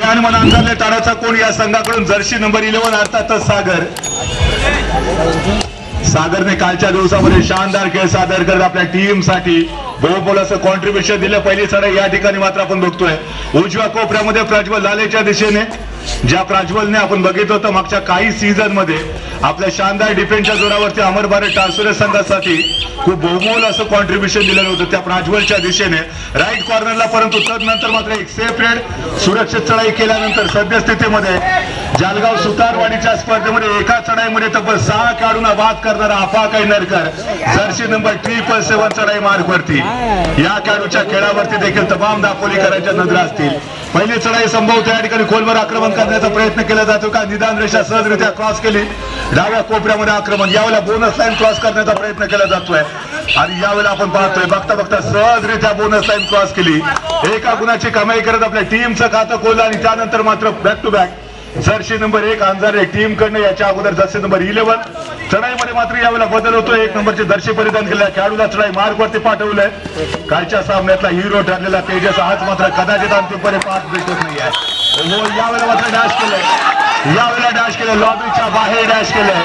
Fan म्हणून अंधारले ताराचा कोण या संघाकडून जर्सी नंबर 11 अर्थातच सागरने कालच्या दिवसामध्ये शानदार खेळ सादर करत आपल्या टीम साठी बहुमोल असं कॉन्ट्रीब्युशन दिलं. पहिली चढाई या ठिकाणी मात्र आपण बघतोय उजव्या कोपऱ्यामध्ये प्रज्वल लालेच्या दिशेने. ज्या प्रज्वलने आपण बघितलं होतं मागच्या काही सीझन मध्ये आपल्या शानदार डिफेन्सच्या जोरावरती अमर भारत टासुरे संघासाठी खूप बहुमोल असं कॉन्ट्रीब्युशन दिलेलं होतं त्या प्रज्वलच्या दिशेने राईट कॉर्नरला. परंतु तदनंतर मात्र एक सेपरेट सुरक्षित चढाई केल्यानंतर सद्यस्थितीमध्ये जालगाव सुतारवाडीच्या स्पर्धेमध्ये एका चढाईमध्ये तब्बल 6 खेळाडूंना बाद करणारा अफाक नरकर जर्सी नंबर 777 चढाई मार्गवरती. या खेळाडूच्या खेळावरती देखील तमाम दापोलीकरांच्या नजरा असतील. पहिली चढाई संभवत या ठिकाणी खोलवर आक्रमण करण्याचा प्रयत्न केला जातो का निदान रेषा सहजरित्या क्रॉस केली. डाव्या कोपऱ्यामध्ये आक्रमण यावेळेला बोनस लाईन क्रॉस करण्याचा प्रयत्न केला जातोय आणि यावेळेला आपण पाहतोय बघता बघता सहजरित्या बोनस लाईन क्रॉस केली. एका गुणाची कमाई करत आपल्या टीमचं खातं खोललं आणि त्यानंतर मात्र back to back jersey number 1 Andhare team कडनं याच्या अगोदर जर्सी नंबर 11 चढाईमध्ये मात्र यावेळेला बदल होतो. 1 नंबरचे जर्सी परिधान केलेल्या खेळाडूला चढाई मार्गवरती पाठवलंय. कालच्या सामन्यातला हिरो ठरलेला तेजस आज मात्र कदाचित अंतिमपणे पास भेटत नाही आहे. यावेळेला मात्र डॅश केलंय. यावेळेला डॅश केलंय. लॉबीच्या बाहेर डॅश केलंय.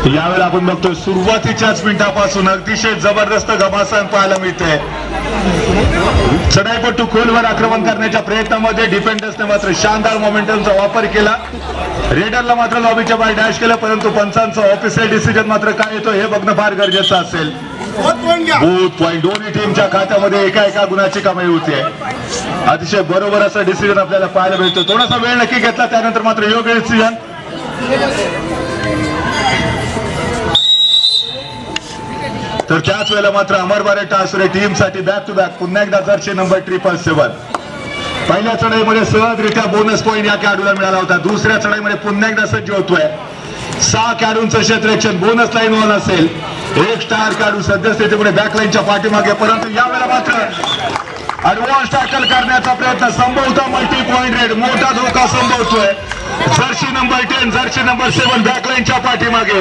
यावेळेला आपण बघतोय सुरुवातीच्याच मिनिटापासून अतिशय जबरदस्त घमासान पाहायला मिळते. चढाईपट्टू खोलवर आक्रमण करण्याच्या प्रयत्नामध्ये डिफेंडर्सने मात्र शानदार मोमेंटमचा वापर केला. रेडरला मात्र लॉबीच्या बाहेर डॅश केलं. परंतु पंचांचा ऑफिशियल डिसिजन मात्र काय येतो हे बघणं फार गरजेचं असेल. बूथ पॉईंट दोन्ही टीमच्या खात्यामध्ये एका गुणाची कमाई होते. अतिशय बरोबर असं डिसिजन आपल्याला पाहायला मिळतो. थोडासा वेळ नक्की घेतला त्यानंतर मात्र योग्य डिसिजन. तर त्याच वेळेला मात्र अमर भारत टासुरे टीम साठी बॅक टू बॅक पुन्हा एकदा जर्सी नंबर 777. पहिल्या चढाईमध्ये सहजरित्या बोनस पॉईंट या खेळाडूला मिळाला होता. दुसऱ्या चढाईमध्ये पुन्हा एकदा सज्ज होतोय. 6 खेळाडूंचं क्षेत्ररक्षण बोनस लाईन वन असेल. 1 स्टार खेळाडू सद्यस्थितीमध्ये बॅकलाईनच्या पाठीमागे. परंतु यावेळेला मात्र ऍडव्हान्स टॅकल करण्याचा प्रयत्न संभवता मल्टी पॉइंट रेड मोठा धोका संभवतोय. जर्सी नंबर 10 जर्सी नंबर 7 बॅकलाईनच्या पाठीमागे.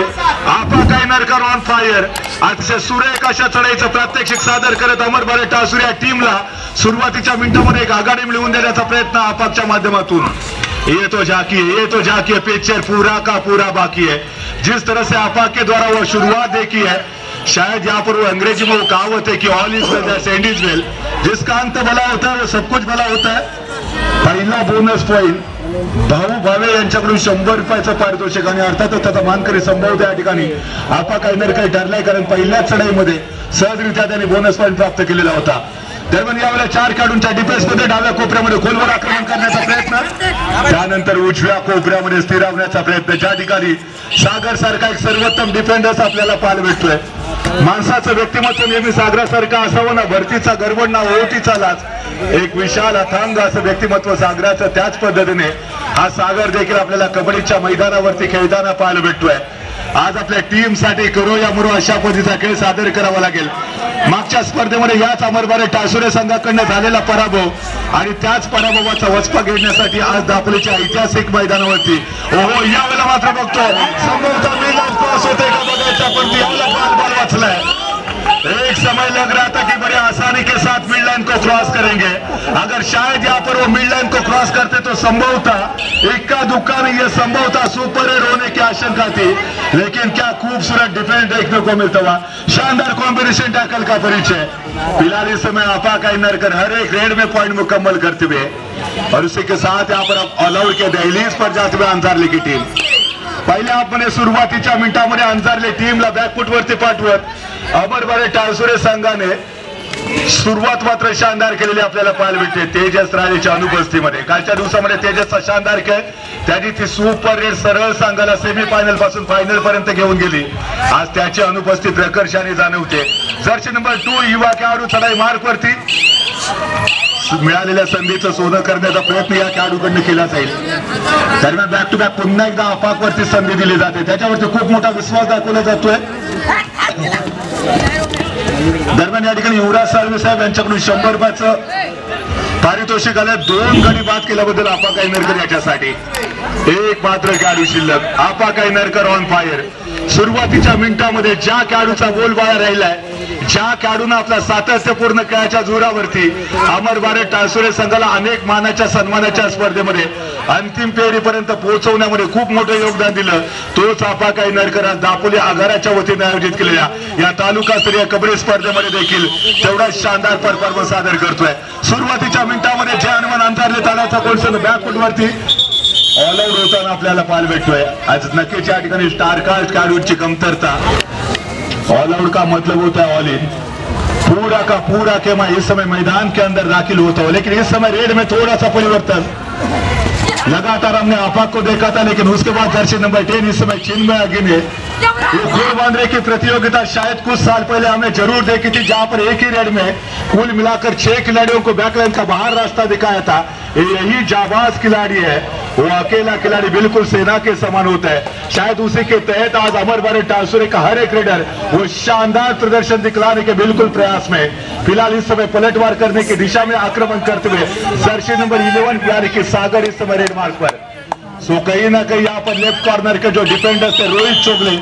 आपा कायनरकर ऑन फायर. अतिशय सुरेख अशा चढाईचं प्रात्यक्षिक सादर करत अमर भारत टासुरे या टीमला सुरुवातीच्या मिनिटांमध्ये एक आघाडी मिळवून देण्याचा प्रयत्न आपाकच्या माध्यमातून. ये तो जाकी है पिक्चर पूरा का पूरा बाकी है. जिस तरह से आपाक के द्वारा वो शुरुआत देखी है शायद यहाँ पर वो अंग्रेजी में वो कहावत है कि all is well that's end is well. जिसका अंत भला होता है वो सब कुछ भला होता है. पहिला बोनस पॉईंट भाऊ भावे यांच्याकडून 100 रुपयाचं पारितोषिक आणि अर्थातच त्याचा मानकरी संभवत या ठिकाणी आपा काही ठरलाय. कारण पहिल्याच चढाईमध्ये सहजरित्या त्यांनी बोनस पॉईंट प्राप्त केलेला होता. दरम्यान यावेळेला 4 खेळाडूंच्या डिफेन्स मध्ये डाव्या कोपऱ्यामध्ये खोलवर आक्रमण करण्याचा प्रयत्न. त्यानंतर उजव्या कोपऱ्यामध्ये स्थिरावण्याचा प्रयत्न. ज्या ठिकाणी सागर सारखा एक सर्वोत्तम डिफेंडर्स आपल्याला पाहायला भेटतोय. माणसाचं व्यक्तिमत्व नेहमी सागरासारखं असावं ना. भरतीचा गडबड ना ओहोटीचा लाच. एक विशाल अथांग असं व्यक्तिमत्व सागराचं. त्याच पद्धतीने हा सागर देखील आपल्याला कबड्डीच्या मैदानावरती खेळताना पाहायला भेटतोय. आज आपल्या टीम साठी करो या मुरो अशा पद्धतीचा खेळ सादर करावा लागेल. मागच्या स्पर्धेमध्ये याच अमर भारत टासुरे संघाकडनं झालेला पराभव आणि त्याच पराभवाचा वचपा घेण्यासाठी आज दापोलीच्या ऐतिहासिक मैदानावरती यावेळेला मात्र बघतो संभवतः मिडलाईन क्रॉस होते का बघायचा. पण यावेळेला बॉल वाचलाय. एक समय लग रहा था कि बड़े आसानी के साथ मिड लाइन को क्रॉस करेंगे. अगर शायद यहाँ पर वो मिड लाइन को क्रॉस करते तो संभवतः इक्का दुक्का नहीं ये संभवतः सुपर हिट होने की आशंका थी. लेकिन क्या खूबसूरत डिफेंस देखने को मिलता हुआ. शानदार कॉम्बिनेशन टैकल का परिचय. फिलहाल इस समय आपा कायनरकर हर एक रेड में पॉइंट मुकम्मल करते हुए और उसी के साथ यहाँ पर ऑल आउट के दहलीज पर जाते हुए अंजारले की टीम. पहिल्या हाफमध्ये सुरुवातीच्या मिनिटांमध्ये अंजारले टीमला बॅकफुट वरती पाठवत अमर भारत टासुरे संघाने सुरुवात मात्र शानदार केलेली आपल्याला पाहायला भेटते. तेजस राजेच्या अनुपस्थितीमध्ये कालच्या दिवसामध्ये तेजसचा शानदार खेळ त्याची ती सुपर रेड सरळ संघाला सेमीफायनल पासून फायनल पर्यंत घेऊन गेली. आज त्याची अनुपस्थिती प्रकर्षाने जाणवते. जर्सी नंबर 2 युवा खेळाडू चढाई मार्क वरती. मिळालेल्या संधीचं सोनं करण्याचा प्रयत्न या खेळाडूकडनं केला जाईल. दरम्यान बॅक टू बॅक पुन्हा एकदा अपाकवरती संधी दिली जाते. त्याच्यावरती खूप मोठा विश्वास दाखवला जातोय. दरम्यान या ठिकाणी युवराज साळवे साहेब यांच्याकडून 100 रुपयाचं पारितोषिक आलं 2 गडी बाद केल्याबद्दल आपाकाई नरकर याच्यासाठी एक मात्र खेळाडू शिल्लक. आपाकाई नरकर ऑन फायर. सुरुवातीच्या मिनिटांमध्ये ज्या खेळाडूचा बोलबाला राहिलाय, ज्या खेळाडूनं आपला सातत्यपूर्ण खेळाच्या जोरावरती अमर भारत टाळसुरे संघाला अनेक मानाच्या सन्मानाच्या स्पर्धेमध्ये अंतिम फेरीपर्यंत पोहोचवण्यामध्ये खूप मोठं योगदान दिलं, तोच आपाकाई नरकर आज दापोली आघाड्याच्या वतीने आयोजित केलेल्या या तालुकास्तरीय कबड्डी स्पर्धेमध्ये देखील तेवढा शानदार परफॉर्मन्स सादर करतोय. सुरुवातीच्या मिनिटांमध्ये जे हनुमान अंतरले तालाचा कोणसन बॅकफुटवरती ऑल आउट होताना आपल्याला पाहायला भेटतोय. आज नक्कीच या ठिकाणी स्टार कास्ट खेळाडूंची कमतरता. ऑल आउट का मतलब होता है ऑल इन. पूरा का पूरा खेमा इस समय मैदान के अंदर दाखिल होता हो, लेकिन इस समय रेड में थोड़ा सा परिवर्तन. लगातार हमने आपाक को देखा था, लेकिन उसके बाद जर्सी नंबर 10 इस समय चिन्मय अग्नि. ये घोड़ बांधने की प्रतियोगिता शायद कुछ साल पहले हमने जरूर देखी थी, जहां पर एक ही रेड में कुल मिलाकर 6 खिलाड़ियों को बैकलाइन का बाहर रास्ता दिखाया था. यही जाबाज खिलाड़ी है, वो अकेला खिलाड़ी बिल्कुल सेना के समान होता है. शायद उसी के तहत आज अमर भारत टाळसुरे का हर एक रेडर वो शानदार प्रदर्शन दिखलाने के बिल्कुल प्रयास में. फिलहाल इस समय पलटवार करने की दिशा में आक्रमण करते हुए जर्सी नंबर 11 यानी कि सागर इस समय रेड मार्क पर. सो कहीं ना कहीं यहाँ पर लेफ्ट कॉर्नर के जो डिफेंडर्स थे रोहित चोगले,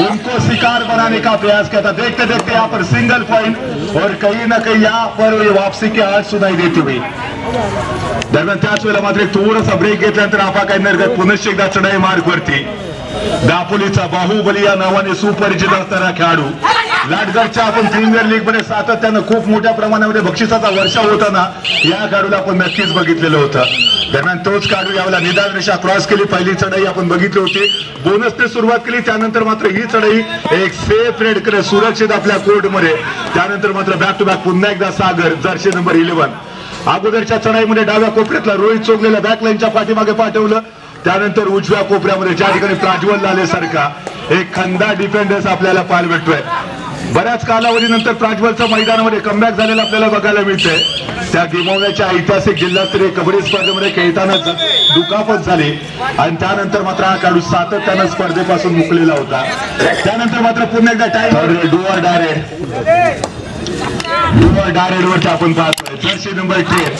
उनको शिकार बनाने का प्रयास किया था. देखते देखते यहाँ पर सिंगल पॉइंट और कहीं ना कहीं यहाँ पर ये वापसी की आवाज सुनाई देती हुई. दरम्यान त्याच वेळेला मात्र एक थोडासा ब्रेक घेतल्यानंतर आपाकाई नरकर पुनश्च एकदा चढाई मार्गवरती. दापोलीचा बाहुबली या नावाने सुपरिचित असणारा खेळाडू. लाटगडच्या आपण प्रीमियर लीग मध्ये सातत्यानं खूप मोठ्या प्रमाणामध्ये बक्षिसाचा वर्षाव होताना या खेळाडूला आपण नक्कीच बघितलेलं होतं. दरम्यान तोच खेळाडू यावेळेला निदान रेषा क्रॉस केली. पहिली चढाई आपण बघितली होती, बोनसने सुरुवात केली. त्यानंतर मात्र ही चढाई एक सेफ रेड करे सुरक्षित आपल्या कोर्टमध्ये. त्यानंतर मात्र बॅक टू बॅक पुन्हा एकदा सागर जर्सी नंबर 11. अगोदरच्या चढाईमध्ये डाव्या कोपऱ्यातला रोहित चोगलेला बॅकलाईनच्या पाठीमागे पाठवलं. त्यानंतर उजव्या कोपऱ्यामध्ये ज्या ठिकाणी प्राज्वल लालेसारखा एक खंदा डिफेंडर्स आपल्याला पाहायला भेटतोय. बऱ्याच कालावधीनंतर प्राज्वलचं मैदानामध्ये कमबॅक झालेलं आपल्याला बघायला मिळतंय. त्या गमावण्याच्या ऐतिहासिक जिल्हास्तरीय कबड्डी स्पर्धेमध्ये खेळताना दुखापत झाली आणि त्यानंतर मात्र हा खेळाडू सातत्यानं स्पर्धेपासून मुकलेला होता. त्यानंतर मात्र पुन्हा एकदा टाइम डुअर डायरेक्ट वरती आपण पाहतोय. जर्सी नंबर 10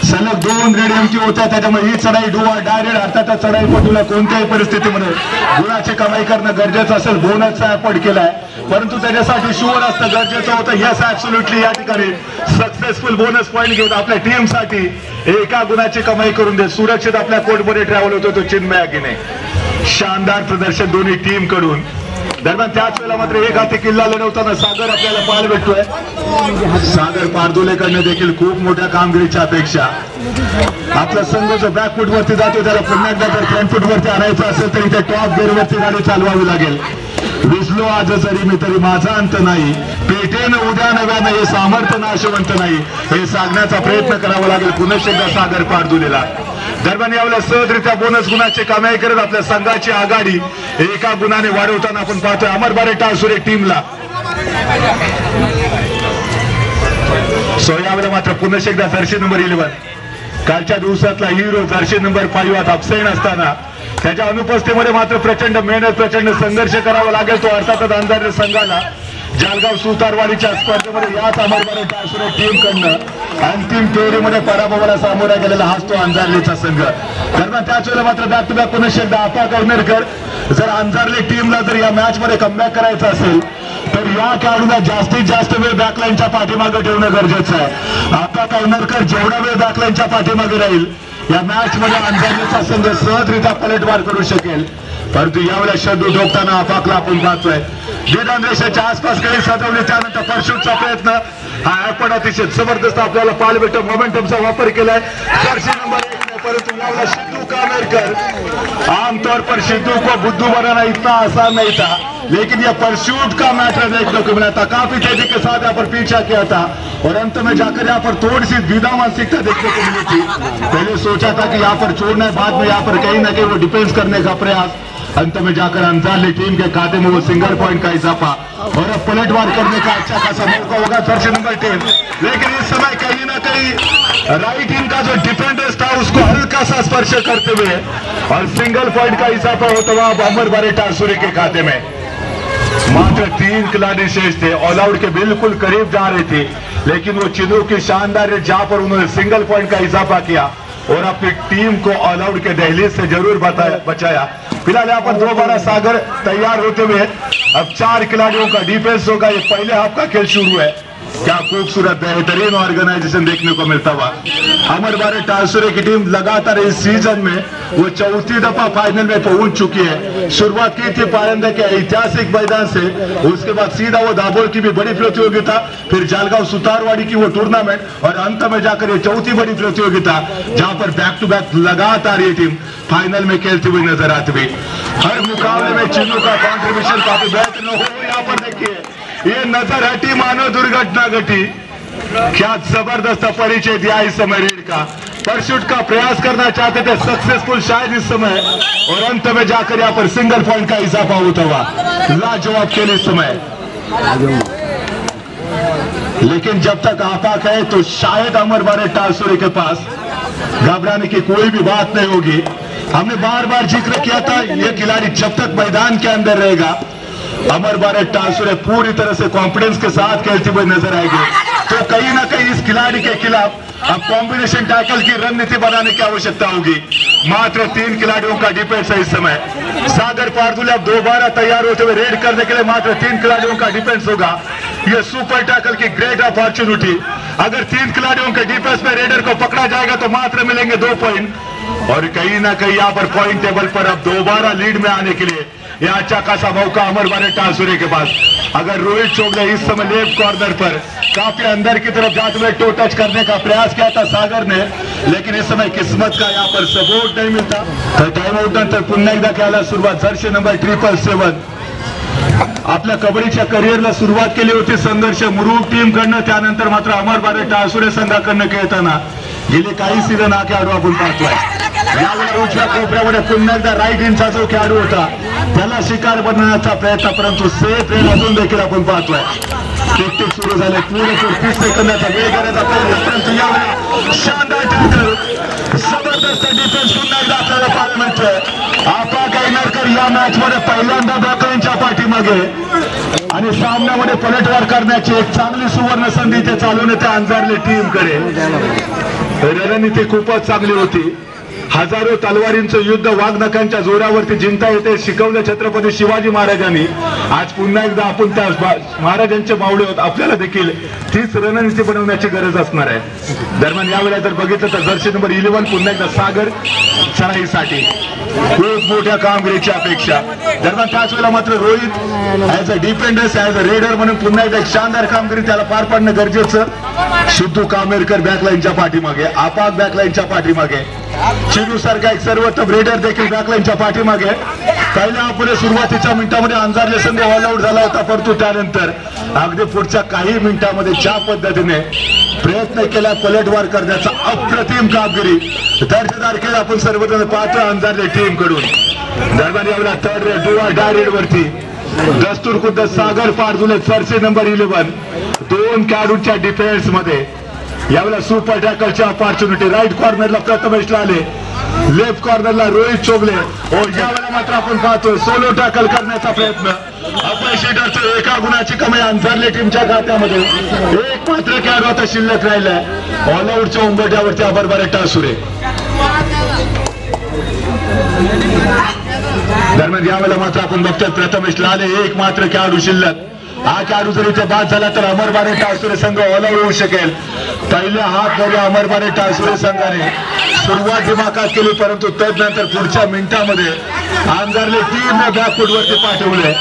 सलग 2 रेड एमटी होत्या, त्याच्यामुळे ही चढाई डुअर डायरेक्ट अर्थात चढाईपटूला कोणत्याही परिस्थितीमध्ये गुणाची कमाई करणं गरजेचं असेल. बोनसचा एफर्ट केलाय, परंतु त्याच्यासाठी शुअर असणं गरजेचं होतं. यस ऍब्सोल्युटली या ठिकाणी सक्सेसफुल बोनस पॉईंट घेऊन आपल्या टीमसाठी एका गुणाची कमाई करून दे सुरक्षित आपल्या कोर्टमध्ये ट्रॅव्हल होतो तो चिन्मय अग्नि. शानदार प्रदर्शन दोन्ही टीम कडून. दरम्यान त्याच वेळेला मात्र एक हाती किल्ला लढवताना सागर आपल्याला पाहायला भेटतोय. सागर पारदोलेकडनं देखील खूप मोठ्या कामगिरीच्या अपेक्षा. आपला संघ जो बॅकफुट वरती जातो त्याला पुन्हा एकदा जर फ्रंटफुट वरती आणायचं असेल तर इथे टॉप गेअर वरती गाडी चालवावी लागेल. विसलो आज जरी मी तरी माझा अंत नाही, पेटेनं उद्या नव्यानं हे सामर्थ्य नाशवंत नाही, हे सांगण्याचा प्रयत्न करावा लागेल पुनश्च एकदा सागर पारदोलेला. दरम्यान यावेळेला सहजरित्या बोनस गुणाची कमाई करत आपल्या संघाची आघाडी एका गुणाने वाढवताना आपण पाहतोय अमर भारत टाळसुरे टीमला. सो यावेळेला मात्र पुनश्च एकदा जर्सी नंबर 11 कालच्या दिवसातला हिरो जर्सी नंबर 5 अपसेन असताना त्याच्या अनुपस्थितीमध्ये मात्र प्रचंड मेहनत प्रचंड संघर्ष करावा लागेल. तो अर्थातच अंधारे संघाला जालगाव सुतारवाडीच्या स्पर्धेमध्ये याच अमर भारत टाळसुरे टीम कडनं अंतिम फेरीमध्ये पराभवाला सामोरा गेलेला हाच तो अंजारलेचा संघ. दरम्यान त्याच वेळेला मात्र बॅक टू बॅक पुन्हा एकदा आपाकाई नरकर. जर अंजारले टीमला जर या मॅच मध्ये कमबॅक करायचं असेल तर या खेळाडूला जास्तीत जास्त वेळ बॅकलाईनच्या पाठीमागे ठेवणं गरजेचं आहे. आपाकाई नरकर जेवढा वेळ बॅकलाईनच्या पाठीमागे राहील या मॅच मध्ये अंजारलेचा संघ सहजरित्या पलटवार करू शकेल. परंतु यावेळेला शड्डू ठोकताना आपाकला आपण पाहतोय. निदान रेषेच्या आसपास काही सजवले, त्यानंतर परशूटचा प्रयत्न. हा ऍपण अतिशय जबरदस्त आपल्याला पाहायला भेटतो. मोमेंटमचा वापर केलाय जर्सी नंबर 1 ने. परंतु यावेळेला सिद्धू कामेरकर आमतौर पर सिद्धू को बुद्धू बनाना इतना आसान नहीं था, लेकिन ये परशूट का मैटर देखने को मिला था. काफी तेजी के साथ यहाँ पर पीछा किया था और अंत में जाकर यहाँ पर थोड़ी सी द्विधा मानसिकता देखने को मिली थी. पहले सोचा था कि यहाँ पर छोड़ना है, बाद में यहाँ पर कहीं ना कहीं वो डिफेंस करने का प्रयास. अंत में जाकर अंजारली टीम के खाते में वो सिंगल पॉइंट का इजाफा और अब पलटवार करने का अच्छा खासा मौका होगा जर्सी नंबर 10. लेकिन इस समय कहीं ना कहीं राइट टीम का जो डिफेंडर्स था उसको हल्का सा स्पर्श करते हुए और सिंगल पॉइंट का इजाफा होता हुआ अमर भारत टाळसुरे के खाते में. मात्र 3 खिलाड़ी शेष थे, ऑल आउट के बिल्कुल करीब जा रहे थे, लेकिन वो चिन्नू की शानदार रेड जहां पर उन्होंने सिंगल पॉइंट का इजाफा किया और अपनी टीम को ऑल आउट के दहलीज से जरूर बचाया। फिलहाल यहाँ पर दोबारा सागर तैयार होते हुए अब 4 खिलाड़ियों का डिफेंस होगा। ये पहले हाफ का खेल शुरू है। क्या खूबसूरत बेहतरीन ऑर्गेनाइजेशन देखने को मिलता हुआ। अमरबारे टासुरे की टीम लगातार इस सीजन में वो चौथी दफा फाइनल में पहुंच चुकी है। शुरुआत की थी पारंदा के ऐतिहासिक मैदान से, उसके बाद सीधा वो दाभोल की भी बड़ी प्रतियोगिता, फिर जालगांव सुतारवाड़ी की वो टूर्नामेंट और अंत में जाकर ये चौथी बड़ी प्रतियोगिता जहां पर बैक टू बैक लगातार ये टीम फाइनल में खेलती हुई नजर आती हुई। हर मुकाबले में चिन्नू का कॉन्ट्रीब्यूशन काफी बेहतरीन हो। यहाँ पर देखिए ये नजर हटी मानो दुर्घटना घटी। क्या जबरदस्त परिचय दिया इस समय रेड का। परशूट का प्रयास करना चाहते थे, सक्सेसफुल शायद इस समय, और अंत में जाकर यहाँ पर सिंगल पॉइंट का इजाफा होता हुआ। लाजवाब खेल इस समय। लेकिन जब तक आफाक है तो शायद अमरबारे टासुरे के पास घबराने की कोई भी बात नहीं होगी। हमने बार बार जिक्र किया था, ये खिलाड़ी जब तक मैदान के अंदर रहेगा अमरबारे टासुरे पूरी तरह से कॉन्फिडेंस के साथ खेलते हुए नजर आएंगे। तो कहीं ना कहीं इस खिलाड़ी के खिलाफ अब कॉम्बिनेशन टैकल की रणनीति बनाने की आवश्यकता होगी। मात्र 3 खिलाड़ियों का डिफेंस है इस समय। सागर पारदुले अब दोबारा तैयार होते हुए रेड करने के लिए मात्र 3 खिलाड़ियों का डिफेंस होगा। यह सुपर टैकल की ग्रेट अपॉर्चुनिटी। अगर 3 खिलाड़ियों के डिफेंस में रेडर को पकड़ा जाएगा तो मात्र मिलेंगे 2 पॉइंट, और कहीं ना कहीं यहाँ पर पॉइंट टेबल पर अब दोबारा लीड में आने के लिए यह अच्छा खासा मौका अमरबारे टासुरे के पास। अगर रोहित चोपड़े इस समय लेफ्ट कॉर्नर पर काफी अंदर की तरफ जाते हुए टो टच करने का प्रयास किया था सागर ने, लेकिन इस समय किस्मत का यहाँ पर सपोर्ट नहीं मिलता। तर टाइम आउट नंतर पुन्हा एकदा खेळायला सुरुवात। जर्सी नंबर 777 आपल्या कबड्डीच्या करिअरला सुरुवात केली होती संघर्ष मुरुड टीम कडनं, त्यानंतर मात्र अमरबारे टासुरे संघाकडनं खेळताना गेले काही सीझन हा खेळाडू आपण पाहतोय। यावेळी उजव्या कोपऱ्यामध्ये पुन्हा एकदा राईट इंचा जो खेळाडू होता त्याला शिकार बनवण्याचा प्रयत्न, परंतु सेफ रेड अजून देखील आपण पाहतोय। टिक सुरू झाले, पुढे 30 सेकंदाचा वेळ करण्याचा प्रयत्न, परंतु यावेळी शानदार टॅकल, जबरदस्त डिफेन्स पुन्हा एकदा आपल्याला पाहायला मिळतोय। आपा गायनरकर या मॅच मध्ये पहिल्यांदा बॅकलाईनच्या पाठीमागे आणि सामन्यामध्ये पलटवार करण्याची एक चांगली सुवर्ण संधी ते चालवून येते अंजारले टीम कडे। रणनीती खूपच चांगली होती। हजारो तलवारींचं युद्ध वाघनखांच्या जोरावरती जिंकता येते शिकवलं छत्रपती शिवाजी महाराजांनी। आज पुन्हा एकदा आपण त्या महाराजांचे मावळे होत, आपल्याला देखील तीच रणनीती बनवण्याची गरज असणार आहे। दरम्यान यावेळेला जर बघितलं तर जर्सी नंबर 11 पुन्हा एकदा सागर चढाईसाठी खूप मोठ्या कामगिरीची अपेक्षा। दरम्यान त्याच वेळेला मात्र Rohit as a defenders as a raider म्हणून पुन्हा एकदा एक शानदार कामगिरी त्याला पार पाडणं गरजेचं। सिद्धू कामेरकर बॅकलाईनच्या पाठीमागे, आपाक बॅकलाईनच्या पाठीमागे, चिन्नू सारखा एक सर्वोत्तम रेडर देखील बॅकलाईनच्या पाठीमागे। पहिल्या पुढे सुरुवातीच्या मिनिटांमध्ये अंजारले संघ ऑल आउट झाला होता, परंतु त्यानंतर अगदी पुढच्या काही मिनिटांमध्ये ज्या पद्धतीने प्रयत्न केला पलटवार करण्याचा अप्रतिम कामगिरी दर्जेदार केलं आपण सर्वजण पाहतो अंजारले टीम कडून। दरम्यान यावेळेला थर्ड रेड डुआ डायरेड वरती दस्तूर खुद्द सागर पारदुले जर्सी नंबर 11 2 खेळाडूंच्या डिफेन्स मध्ये। यावेळेला सुपर टॅकलची अपॉर्च्युनिटी राईट कॉर्नरला प्रथमेशला आले, लेफ्ट कॉर्नरला रोहित चोगले, और यावेळेला मात्र आपण पाहतोय सोलो टॅकल करण्याचा प्रयत्न। अपयशी ठरतो, एका गुणाची कमी अंजारले टीमच्या खात्यामध्ये। एक मात्र खेळाडू आता शिल्लक राहिलाय ऑल आउटच्या उंबरठ्यावरती अमरबारे टासुरे। दरम्यान यावेळेला मात्र आपण बघतोय प्रथमेशला आले, एक मात्र खेळाडू शिल्लक। हा खेळाडू जर इथे बाद झाला तर अमरबारे टासुरे संघ ऑल आउट होऊ शकेल। पहिल्या हाफमध्ये अमरबारे टासुरे संघाने सुरुवात दिमाखात केली, परंतु तदनंतर पुढच्या मिनिटांमध्ये अंजारले टीमने बॅकफुटवरती पाठवले।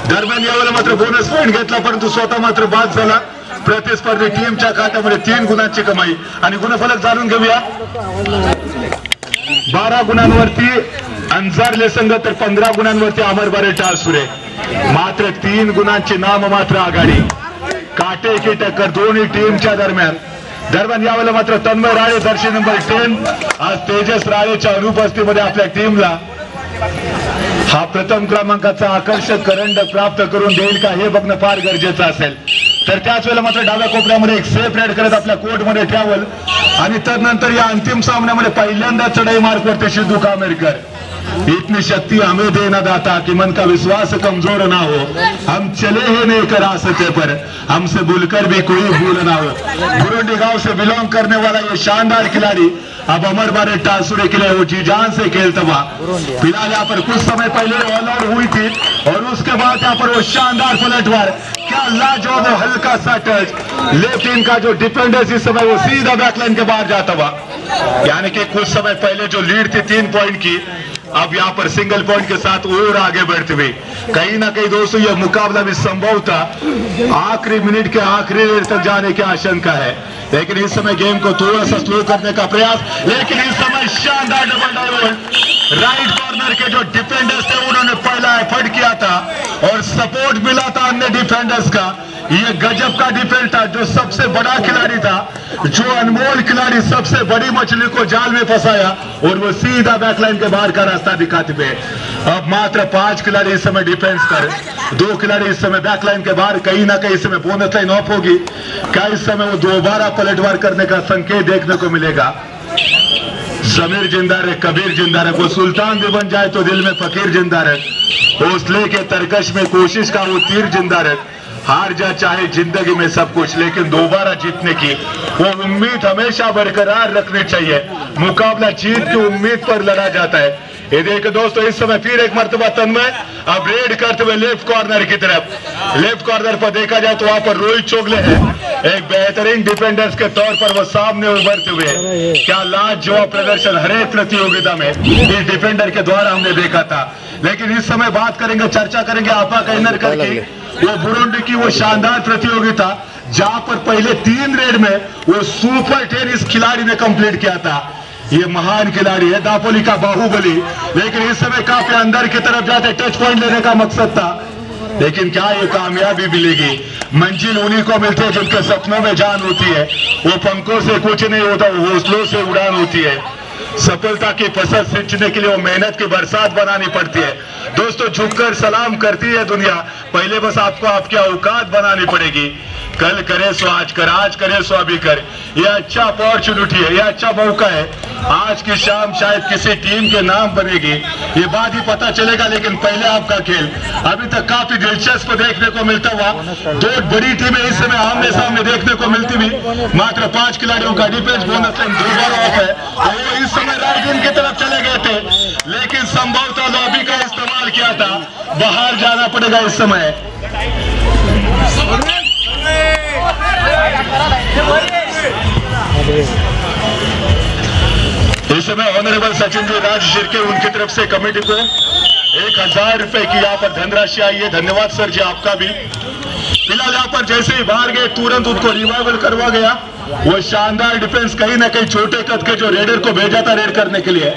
दरम्यान यावेळेला मात्र बोनस पॉईंट घेतला, परंतु स्वतः मात्र बाद झाला। प्रतिस्पर्धी टीमच्या खात्यामध्ये 3 गुणांची कमाई आणि गुणफलक जाणून घेऊया। 12 गुणांवरती अंजारले संघ तर 15 गुणांवरती अमरबारे टासुरे। मात्र 3 गुणांची नाम मात्र आघाडी, काटे की टक्कर दोन्ही टीमच्या दरम्यान। दरम्यान यावेळेला मात्र तन्मय राळे जर्सी नंबर 10 आज तेजस राळेच्या अनुपस्थितीमध्ये आपल्या टीमला हा प्रथम क्रमांकाचा आकर्षक करंडक प्राप्त करून देईल का हे बघणं फार गरजेचं असेल। तर त्याच वेळेला मात्र डाव्या कोपऱ्यामध्ये एक सेफ रेड करत आपल्या कोर्टमध्ये ट्रॅव्हल आणि त्यानंतर या अंतिम सामन्यामध्ये पहिल्यांदा चढाई मार्क करते सिद्धू कामेरकर। इतनी शक्ति हमें दे न दाता कि मन का विश्वास कमजोर ना हो, हम चले ही नहीं कर रास्ते पर, हमसे भूलकर भी कोई भूल ना हो। बुरुंडी गांव से बिलोंग करने वाला ये शानदार खिलाड़ी अब अमर बारे टासुरे के लिए वो जी जान से खेलता हुआ। फिलहाल यहाँ पर कुछ समय पहले ऑल आउट हुई थी और उसके बाद यहाँ पर वो शानदार पलटवार, क्या लाजवाब हल्का सा टच, लेकिन का जो डिफेंडर इस समय वो सीधा बैकलाइन के बाहर जाता हुआ। यानी कि कुछ समय पहले जो लीड थी 3 पॉइंट की, अब यहाँ पर सिंगल पॉइंट के साथ और आगे बढ़ते हुए कहीं ना कहीं दोस्तों यह मुकाबला भी संभव था आखिरी मिनट के आखिरी रेड तक जाने की आशंका है, लेकिन इस समय गेम को थोड़ा सा स्लो करने का प्रयास, लेकिन इस समय शानदार डबल डाइवर्ट राइट कॉर्नर के जो डिफेंडर्स थे उन्होंने पहला एफर्ट किया था और सपोर्ट मिला था अन्य डिफेंडर्स का। ये गजब का डिफेंस था, जो सबसे बड़ा खिलाड़ी था, जो अनमोल खिलाड़ी सबसे बड़ी मछली को जाल में फंसाया और वो सीधा बैकलाइन के बाहर का रास्ता दिखाते हुए। अब मात्र 5 खिलाड़ी इस समय डिफेंस कर, 2 खिलाड़ी इस समय बैकलाइन के बाहर, कहीं ना कहीं इस समय बोनस लाइन ऑफ होगी। क्या इस समय वो दोबारा पलटवार करने का संकेत देखने को मिलेगा? जमीर जिंदा रहे, कबीर जिंदा रहे, वो सुल्तान भी बन जाए तो दिल में फकीर जिंदा रहे, हौसले के तरकश में कोशिश का वो तीर जिंदा रहे। हार जा चाहे जिंदगी में सब कुछ, लेकिन दोबारा जीतने की वो उम्मीद हमेशा बरकरार रखनी चाहिए। मुकाबला जीत की उम्मीद पर लड़ा जाता है। ये देखो दोस्तों, इस समय फिर एक मर्तबा तन्मय अब रेड करते हुए लेफ्ट कॉर्नर की तरफ। लेफ्ट कॉर्नर पर देखा जाए तो वहां पर रोहित चोगले है, एक बेहतरीन डिफेंडर्स के तौर पर वो सामने उभरते हुए। क्या लाजवाब प्रदर्शन हर एक प्रतियोगिता में इस डिफेंडर के द्वारा हमने देखा था। लेकिन इस समय बात करेंगे, चर्चा करेंगे आपा कहनर करके वो बुरुंडी की वो शानदार प्रतियोगिता जहां पर पहले 3 रेड में वो सुपर 10 इस खिलाड़ी ने कंप्लीट किया था। ये महान खिलाड़ी है, दापोली का बाहुबली, लेकिन इस समय काफी अंदर की तरफ जाते टच पॉइंट लेने का मकसद था, लेकिन क्या ये कामयाबी मिलेगी? मंजिल उन्हीं को मिलती है जिनके सपनों में जान होती है। वो पंखों से कुछ नहीं होता, वो हौसलों से उड़ान होती है। सफलता की फसल सिंचने के लिए वो मेहनत की बरसात बनानी पड़ती है। दोस्तों, झुककर सलाम करती है दुनिया, पहले बस आपको आपकी औकात बनानी पड़ेगी। कल करे सो आज कर, आज करे सो अभी कर। यह अच्छा अपॉर्चुनिटी है, यह अच्छा मौका है। आज की शाम शायद किसी टीम के नाम बनेगी, ये बात ही पता चलेगा, लेकिन पहले आपका खेल अभी तक काफी दिलचस्प देखने को मिलता हुआ। 2 बड़ी टीमें इस समय आमने सामने देखने को मिलती हुई। मात्र 5 खिलाड़ियों का defence bonus line 2 bar of है और वो इस समय राइट विंग की तरफ चले गए थे, लेकिन संभवतः लॉबी का इस्तेमाल किया था। बाहर जाना पड़ेगा इस समय। इस समय ऑनरेबल सचिन जी राज शिर्के उनकी तरफ से कमेटी को 1000 रुपए की यहाँ पर धनराशि आई है। धन्यवाद सर जी आपका भी। फिलहाल यहाँ पर जैसे ही बाहर गए तुरंत उनको रिवाइवल करवा गया। वो शानदार डिफेंस कहीं ना कहीं छोटे कद के जो रेडर को भेजा था रेड करने के लिए,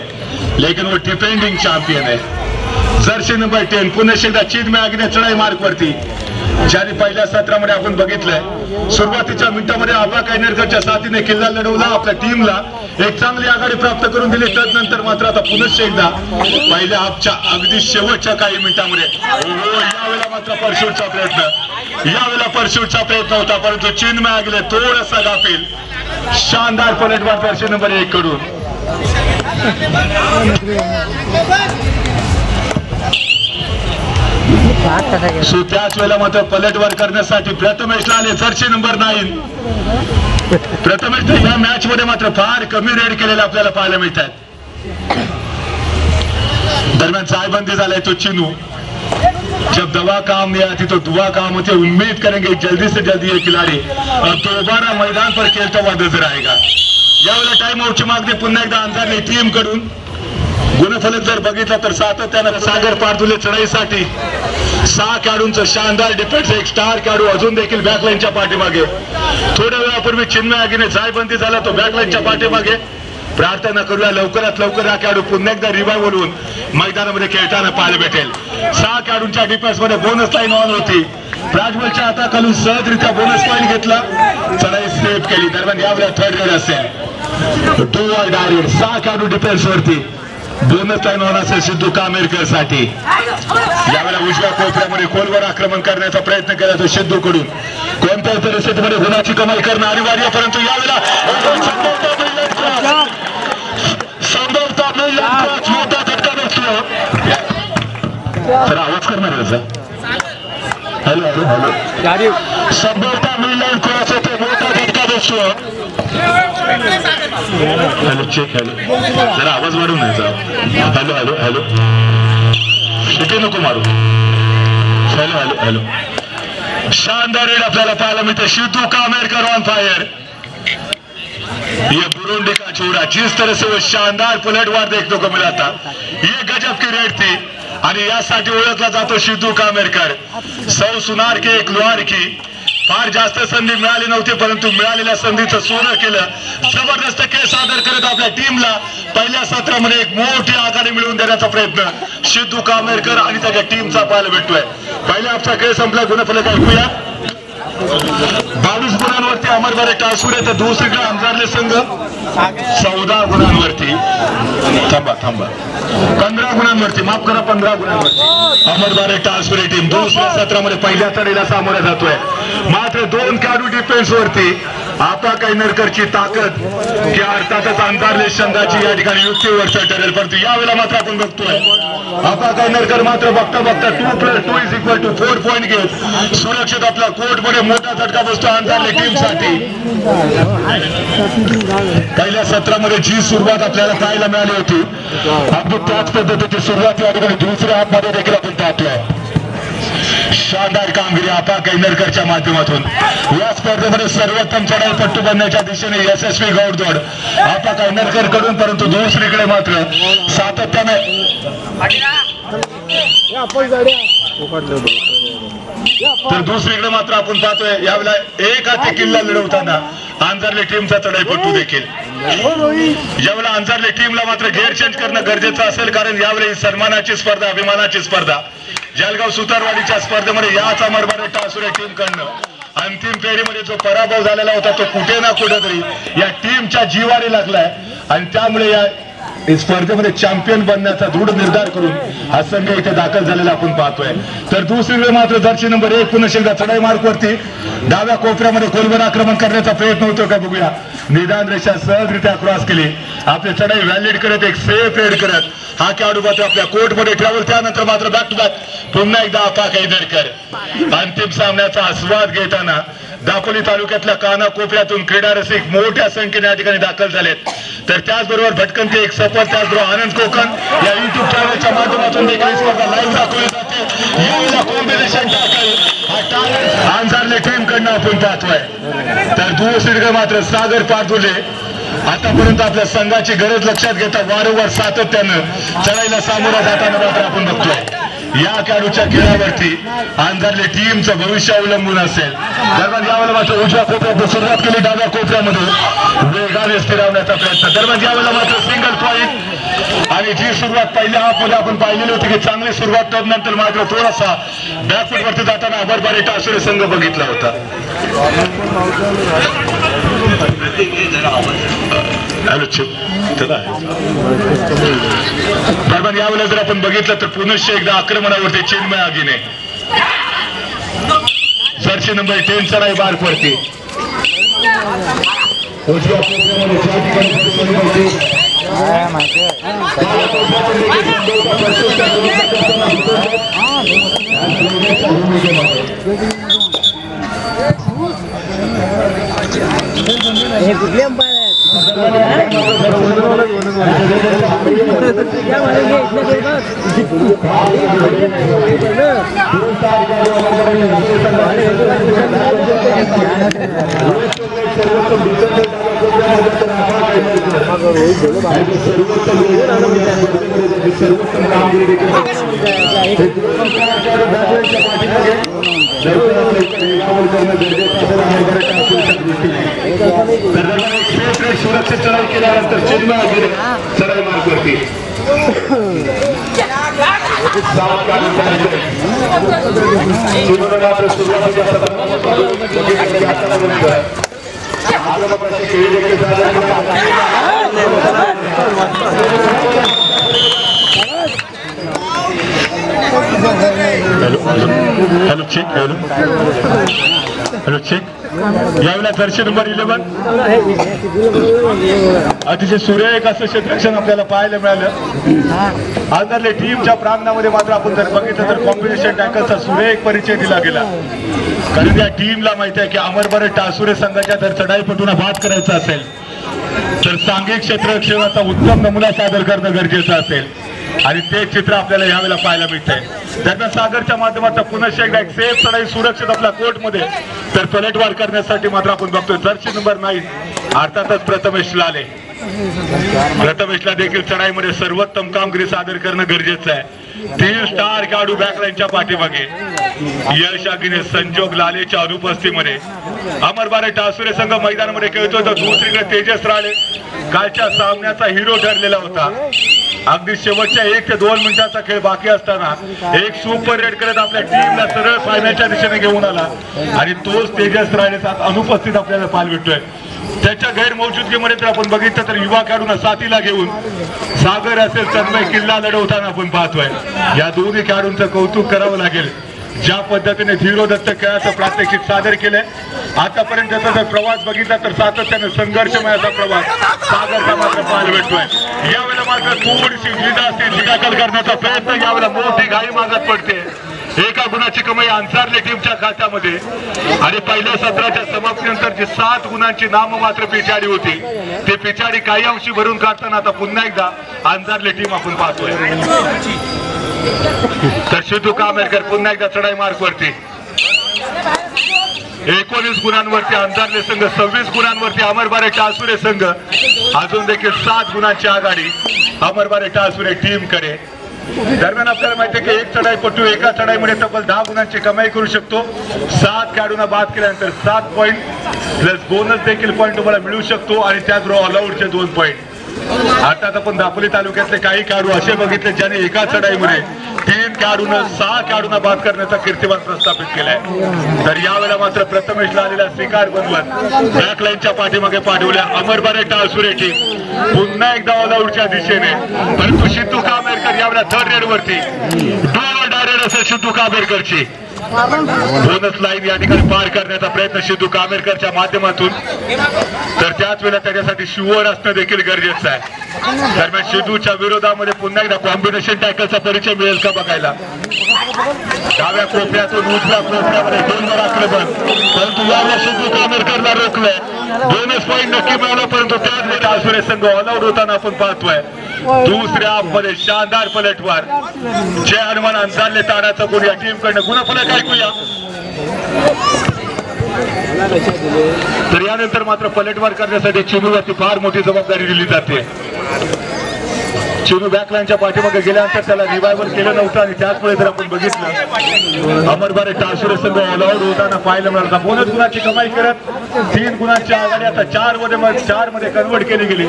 लेकिन वो डिफेंडिंग चॅम्पियन है। जर्सी नंबर 10 पुन्हा एकदा चीन में आगीने चढाई मार्कवरती, ज्याने पहिल्या सत्रामध्ये आपण बघितलंय सुरुवातीच्या मिनिटांमध्ये आबा कायनेरकरच्या साथीने किल्ला लढवला, आपल्या टीमला एक चांगली आघाडी प्राप्त करून दिली। तदनंतर मात्र आता पुन्हा एकदा पहिल्या हाफच्या अगदी शेवटच्या काही मिनिटांमध्ये यावेळेला मात्र परशूटचा प्रयत्न होता, परंतु चीन में आगीने थोडासा गाफील। शानदार पलटवार जर्सी नंबर 1 कडून। सो त्याच वेळेला मात्र पलटवार करण्यासाठी प्रथमेशला आले जर्सी नंबर 9। प्रथमेश या मॅच मध्ये मात्र फार कमी रेड केलेले आपल्याला पाहायला मिळतात। दरम्यान जायबंदी झालाय तो चिनू। जब दवा काम नहीं आती तो दुआ काम होती है। उम्मीद करेंगे जल्दी से जल्दी ये खिलाड़ी दोबारा मैदान पर खेलता हुआ नजर आएगा। यावेळेला टाइम आउटची मागणी पुन्हा एकदा अंधारली टीम कडून। गुणफलक जर बघितला तर सातत्यानं सागर पारदुले चढाईसाठी 6 खेळाडूंचं शानदार डिफेन्स, एक स्टार खेळाडू अजून देखील बॅकलाईनच्या पाठीमागे। थोड्या वेळापूर्वी चिन्मय आगीने जायबंदी झाला तो बॅकलाईनच्या पाठीमागे। प्रार्थना करूया लवकरात लवकर हा खेळाडू पुन्हा एकदा रिवाइव्ह होऊन मैदानामध्ये खेळताना पाहायला भेटेल। 6 खेळाडूंच्या डिफेन्स मध्ये बोनस लाईन ऑन होती। प्राजवलच्या हाताखालून सहजरित्या बोनस पॉईंट घेतला, चढाई सेव्ह केली। दरम्यान यावेळेला थर्ड रेड असेल। 2 डायरेक्ट 6 खेळाडू डिफेन्स वरती। बोनस लाईन ऑन असेल सिद्धू कामेरकर साठी. यावेळेला उजव्या कोपऱ्यामध्ये खोलवर आक्रमण करण्याचा प्रयत्न केला तो सिद्धू कडून. कोणत्याही परिस्थितीमध्ये गुणाची कमाई करणं अनिवार्य, परंतु यावेळेला मोठा झटका बसतो. सर आवाज करणार आहे. Hello hello hello. संभवता मिडलाईन क्रॉस होते, मोठा झटका बसतो. Hello check. हॅलो जरा आवाज वाढून न्यायचा. Hello hello hello. शिटे नको मारू. Hello hello hello. शानदार रेड आपल्याला पाहायला मिळते. Siddhu Kamerkar on fire. ये बुरुंडी का छोरा जिस तरह से वो शानदार पलटवार देखने को मिला था, ये गजब की रेड थी. आणि यासाठी ओळखला जातो सिद्धू कामेरकर. सौ सुनार के एक लोहार की. फार जास्त संधी मिळाली नव्हती, परंतु मिळालेल्या संधीचं सोनं केलं. जबरदस्त खेळ सादर करत आपल्या टीमला पहिल्या सत्रामध्ये एक मोठी आघाडी मिळवून देण्याचा प्रयत्न सिद्धू कामेरकर आणि त्याच्या टीमचा पाहायला भेटतोय. पहिल्या आपला खेळ संपला. गुणफलक ऐकूया. 22 गुणांवरती अमरबारे टासुरे, तर दुसरीकडे अंजारले संघ 14 गुणांवरती. थांबा 15 गुणांवरती, माफ करा 15 गुणांवरती अमरबारे टासुरे टीम दुसऱ्या सत्रामध्ये पहिल्या चढीला सामोरं जातोय. मात्र 2 खेळाडू डिफेन्स वरती. आपा कैनरकरची ताकद की अर्थातच अंजारले संघाची या ठिकाणी युक्तीवरच ठरेल, परंतु यावेळेला मात्र आपण बघतोय आपा कैनरकर मात्र बघता 2+2=4 पॉईंट घेत सुरक्षित आपला कोर्टमध्ये मोठा झटका बसतो अंजारले टीम साठी. पहिल्या सत्रामध्ये जी सुरुवात आपल्याला पाहायला मिळाली होती, अगदी त्याच पद्धतीची सुरुवात या ठिकाणी दुसऱ्या हाफमध्ये देखील आपण पाहतोय. शानदार कामगिरी आपा कैनरकरच्या माध्यमातून या स्पर्धेमध्ये सर्वोत्तम चढाईपट्टू बनण्याच्या दिशेने यशस्वी गौडदौड आपा कैनरकर कडून, परंतु दुसरीकडे मात्र सातत्याने तर दुसरीकडे मात्र आपण पाहतोय यावेळेला एक हाती किल्ला लढवताना अंजारले टीमचा चढाईपट्टू देखील. यावेळेला अंजारले टीमला मात्र गेअर चेंज करणं गरजेचं असेल, कारण यावेळी सन्मानाची स्पर्धा, अभिमानाची स्पर्धा. जळगाव सुतारवाडीच्या स्पर्धेमध्ये याच अमरबारे टासुरे टीम कडनं अंतिम फेरीमध्ये जो पराभव झालेला होता तो कुठे ना कुठेतरी या टीमच्या जीवारी लागलाय आणि त्यामुळे या स्पर्धेमध्ये चॅम्पियन बनण्याचा दृढ निर्धार करून हा संघ इथे दाखल झालेला आपण पाहतोय. तर दुसरीकडे मात्र जर्सी नंबर 1 पुन्हा एकदा चढाई मार्ग वरती डाव्या कोपऱ्यामध्ये खोलवर आक्रमण करण्याचा प्रयत्न होतो का बघूया. निदान रेषा सहजरित्या क्रॉस केली, आपली चढाई व्हॅलिड करत एक सेफ रेड करत हा खेळाडू मात्र आपल्या कोर्टमध्ये ट्रॅव्हल. त्यानंतर मात्र बॅक टू बॅक पुन्हा एकदा आपा कैनरकर अंतिम सामन्याचा आस्वाद घेताना दापोली तालुक्यातल्या काना कोपऱ्यातून क्रीडा रसिक मोठ्या संख्येने या ठिकाणी दाखल झालेत. तर त्याचबरोबर भटकंती एक सफर, त्याचबरोबर आनंद कोकण या युट्यूब चॅनलच्या माध्यमातून देखील स्पर्धा लाईव्ह दाखवली जाते. यावेळेला कॉम्बिनेशन अंजारले टीम कडनं आपण पाहतोय. तर दुसरीकडे मात्र सागर पारदुले आतापर्यंत आपल्या संघाची गरज लक्षात घेता वारंवार सातत्यानं चढाईला सामोरा जाताना मात्र आपण बघतोय या खेळाडूच्या खेळावरती अंजारले टीमचं भविष्य अवलंबून असेल. दरम्यान यावेळेला मात्र उजव्या कोपऱ्यात सुरुवात केली, डाव्या कोपऱ्यामध्ये वेगाने स्थिरावण्याचा प्रयत्न. दरम्यान यावेळेला मात्र सिंगल पॉईंट आणि जी सुरुवात पहिल्या हाफमध्ये आपण पाहिलेली होती की चांगली सुरुवात, नंतर मात्र थोडासा बॅकफूट वरती जाताना अमरबारे टासुरे संघ बघितला होता. दरम्यान यावेळेला जर आपण बघितलं तर पुनश्च एकदा आक्रमणावरती चिन्मय आगीने जर्सी नंबर 10 चढाई मार्ग वरती सुरक्षित चढाई केल्यानंतर चिन्मय आगीने चढाई मार्ग वरती हॅलो चेक हॅलो चेक यावेळेला जर्सी नंबर 11 अतिशय सुरेख असं क्षेत्ररक्षण आपल्याला पाहायला मिळालं. आंध्रले टीमच्या प्रांगणामध्ये मात्र आपण जर बघितलं तर कॉम्बिनेशन टॅकलचा सुरेख परिचय दिला गेला. कारण या टीमला माहिती आहे की अमरबारे टासुरे संघाच्या जर चढाईपटूंना बाद करायचा असेल तर सांघिक क्षेत्ररक्षणाचा उत्तम नमुना सादर करणं गरजेचं असेल आणि ते चित्र आपल्याला यावेळेला पाहायला मिळतंय. दरम्यान सागरच्या माध्यमातून पुन्हा एकदा एक सेफ चढाई सुरक्षित आपल्या कोर्टमध्ये तर पलटवार करण्यासाठी मात्र आपण बघतोय जर्सी नंबर 9 अर्थातच प्रथमेश लाले. प्रथमेशला देखील चढाईमध्ये सर्वोत्तम कामगिरी सादर करणं गरजेचं आहे. 3 स्टार खेळाडू बॅकलाईनच्या पाठीमागे यश अग्ने संजोग लालेच्या अनुपस्थितीमध्ये अमरबारे टासुरे संघ मैदानामध्ये खेळतोय तर दुसरीकडे तेजस राळे कालच्या सामन्याचा हिरो ठरलेला होता. अगदी शेवटच्या 1 ते 2 मिनिटाचा खेळ बाकी असताना एक सुपर रेड करत आपल्या टीमला सरळ फायनलच्या दिशेने घेऊन आला आणि तोच तेजस राळेचा अनुपस्थित आपल्याला पाहायला भेटतोय. त्याच्या गैरमौजूदगीमध्ये जर आपण बघितलं तर युवा खेळाडूंना साथीला घेऊन सागर असेल तन्मय किल्ला लढवताना आपण पाहतोय. या दोन्ही खेळाडूंचं कौतुक करावं लागेल. ज्या पद्धतीने धीरो दत्त खेळाचं प्रात्यक्षिक सादर केलंय आतापर्यंतचा जर प्रवास बघितला तर सातत्याने संघर्षमय असा प्रवास सागरचा मात्र पाहायला भेटतोय. यावेळेला मात्र थोडीशी दाखल करण्याचा प्रयत्न यावेळेला मोठी घाई मागत पडते. एका गुणाची कमाई अंसारले टीमच्या खात्यामध्ये आणि पहिल्या सत्राच्या समाप्तीनंतर जी 7 गुणांची नाममात्र पिछाडी होती ती पिछाडी काही अंशी भरून काढताना आता पुन्हा एकदा अंसारले टीम आपण पाहतोय. तर सिद्धू कामेरकर पुन्हा एकदा चढाई मार्ग वरती 19 गुणांवरती अंधारले संघ 26 गुणांवरती अमरबारे टासुरे संघ अजून देखील 7 गुणांची आघाडी अमरबारे टासुरे टीम कडे. दरम्यान आपल्याला माहिती आहे की एक चढाईपटू एका चढाईमध्ये तब्बल 10 गुणांची कमाई करू शकतो. 7 खेळाडूंना बाद केल्यानंतर 7 पॉईंट प्लस बोनस देखील पॉईंट तुम्हाला मिळू शकतो आणि त्याचबरोबर ऑलआउटचे 2 पॉईंट. आता आपण दापोली तालुक्यातले काही खेळाडू असे बघितले ज्याने एका चढाईमध्ये 3 खेळाडूंना 6 खेळाडूंना बाद करण्याचा कीर्तिमान प्रस्थापित केलाय. तर यावेळेला मात्र प्रथमेशला आलेला स्वीकार बनवत बॅकलाईनच्या पाठीमागे पाठवल्या अमरबारे टासुरे टीम पुन्हा एकदा ऑलआउटच्या दिशेने. परंतु सिद्धू कामेरकर यावेळेला 3rd रेड वरती डोल डायरेक्ट असेल सिद्धू कामेरकरची बोनस लाईन या ठिकाणी पार करण्याचा प्रयत्न सिद्धू कामेरकरच्या माध्यमातून. तर त्याच वेळेला त्याच्यासाठी शुअर असणं देखील गरजेचं आहे. दरम्यान सिद्धूच्या विरोधामध्ये पुन्हा एकदा कॉम्बिनेशन टॅकलचा परिचय मिळेल का बघायला. डाव्या कोपऱ्यातून उजव्या कोपऱ्यामध्ये 2 वेळा आक्रमण परंतु यावेळेला सिद्धू कामेरकरला रोखलंय. बोनस पॉईंट नक्की मिळाला परंतु त्याच वेळेला टासुरे संघ ऑलआउट होताना आपण पाहतोय. दुसऱ्या हाफमध्ये शानदार पलटवार जय हनुमान अंधारले ताणाचा गुण या टीम कडनं. गुन्हा फलक ऐकूया. तर यानंतर मात्र पलटवार करण्यासाठी चिनूवरती फार मोठी जबाबदारी दिली जाते. चिनू बॅकलाईनच्या पाठीमागे गेल्यानंतर त्याला रिवायवल केलं नव्हतं आणि त्याचमुळे जर आपण बघितलं अमरबारे टासुरे संघ ऑलआउट होताना पाहायला मिळाला. बोनस गुणाची कमाई करत 3 गुणांची आघाडी आता 4 मध्ये कन्वर्ट केली गेली.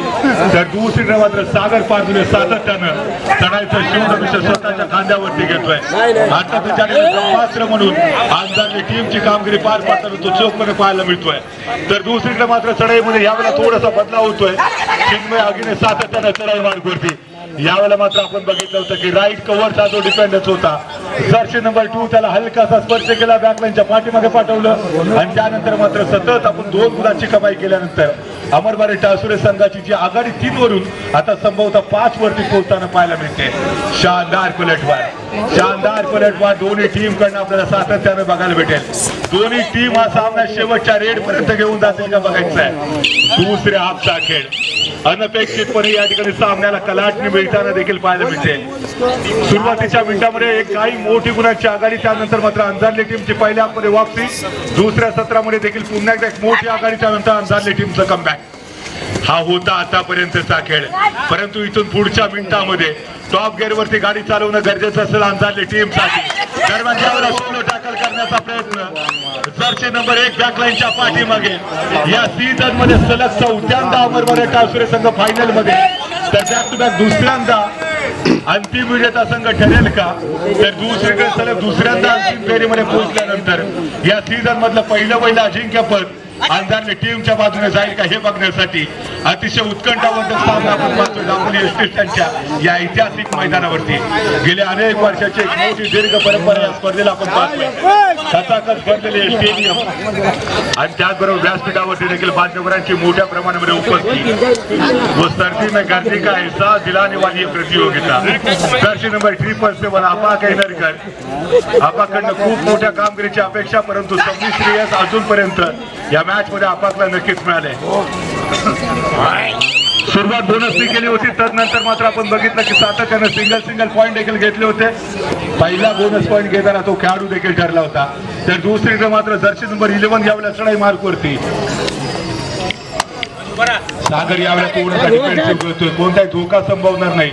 तर दुसरीकडे मात्र सागर पारधुले सातत्यानं चढाईचं शिवधनुष्य स्वतःच्या खांद्यावरती घेतोय. आता त्याच्याने ब्रह्मास्त्र म्हणून अंधारली टीमची कामगिरी पार पाडताना तो चोखपणे पाहायला मिळतोय. तर दुसरीकडे मात्र चढाईमध्ये यावेळेला थोडासा बदलाव होतोय. चिन्मय अग्ने सातत्यानं चढाई मार्गवरती. यावेळेला मात्र आपण बघितलं होतं की राईट कव्हरचा जो डिपेंडन्स होता जर्सी नंबर 2 त्याला हलकासा स्पर्श केला बॅकलाईनच्या पाठीमागे पाठवलं आणि त्यानंतर मात्र सतत आपण 2 गुणांची कमाई केल्यानंतर अमरबारे टासुरे संघाची जी आघाडी 3 वरून आता संभवतः 5 वरती पोहोचताना पाहायला मिळते. शानदार पलटवार दोन्ही टीम कडनं आपल्याला सातत्याने बघायला भेटेल. दोन्ही टीम हा सामना शेवटच्या रेड पर्यंत घेऊन जातील का बघायचं आहे. दुसऱ्या हाफचा खेळ अनपेक्षितपणे या ठिकाणी सामन्याला कलाटणी मिळताना देखील पाहायला मिळते. सुरुवातीच्या मिनिटांमध्ये एक काही मोठी गुणांची आघाडी त्यानंतर मात्र अंधारली टीमची पहिल्या हाफमध्ये वापसी. दुसऱ्या सत्रामध्ये देखील पुन्हा एकदा एक मोठी आघाडी त्यानंतर अंधारली टीमचं कमबॅक. हा होता आतापर्यंतचा खेळ. परंतु इथून पुढच्या मिनिटांमध्ये टॉप गिअर वरती गाडी चालवणं गरजेचं असेल अंधारली टीमसाठी. दरम्यान यावेळेला सोलो टॅकल करण्याचा प्रयत्न जर्सी नंबर 1 बॅकलाईनच्या पाठीमागे. या सीझन मध्ये सलग 4थ्यांदा अमरबारे टासुरे संघ फायनल मध्ये तर बॅक टू बॅक दुसऱ्यांदा अंतिम विजेता संघ ठरेल का. तर दुसरीकडे सलग दुसऱ्यांदा अंतिम फेरीमध्ये पोहोचल्यानंतर या सीझन मधलं पहिलं अजिंक्यपद अंधारने टीमच्या बाजूने जाईल का हे बघण्यासाठी अतिशय उत्कंठावर्धक सामना आपण पाहतोय दापोली एसटीच्या या ऐतिहासिक मैदानावरती. गेल्या अनेक वर्षाची एक मोठी दीर्घ परंपरा या स्पर्धेला आपण पाहतोय. खचाखच भरलेले स्टेडियम आणि त्याचबरोबर व्यासपीठावरती देखील बांधवरांची मोठ्या प्रमाणामध्ये उपस्थिती व सर्दी में गर्दी का एहसास दिलाने वाली ये प्रतियोगिता. जर्सी नंबर 777 आपा कैनरकर आपाकडनं खूप मोठ्या कामगिरीची अपेक्षा, परंतु 26 श्रेयस अजूनपर्यंत या मॅच मध्ये आपाकला नक्कीच मिळाले. सुरुवात बोनसनी केली होती, तदनंतर मात्र आपण बघितलं की सातत्यानं सिंगल पॉईंट देखील घेतले होते. पहिला बोनस पॉईंट घेताना तो खेळाडू देखील ठरला होता. तर दुसरीकडे मात्र जर्सी नंबर 11 यावेळेला चढाई मार्क वरती. सागर यावेळेला पूर्ण डिफेन्सिव्ह करतोय, कोणताही धोका संभवणार नाही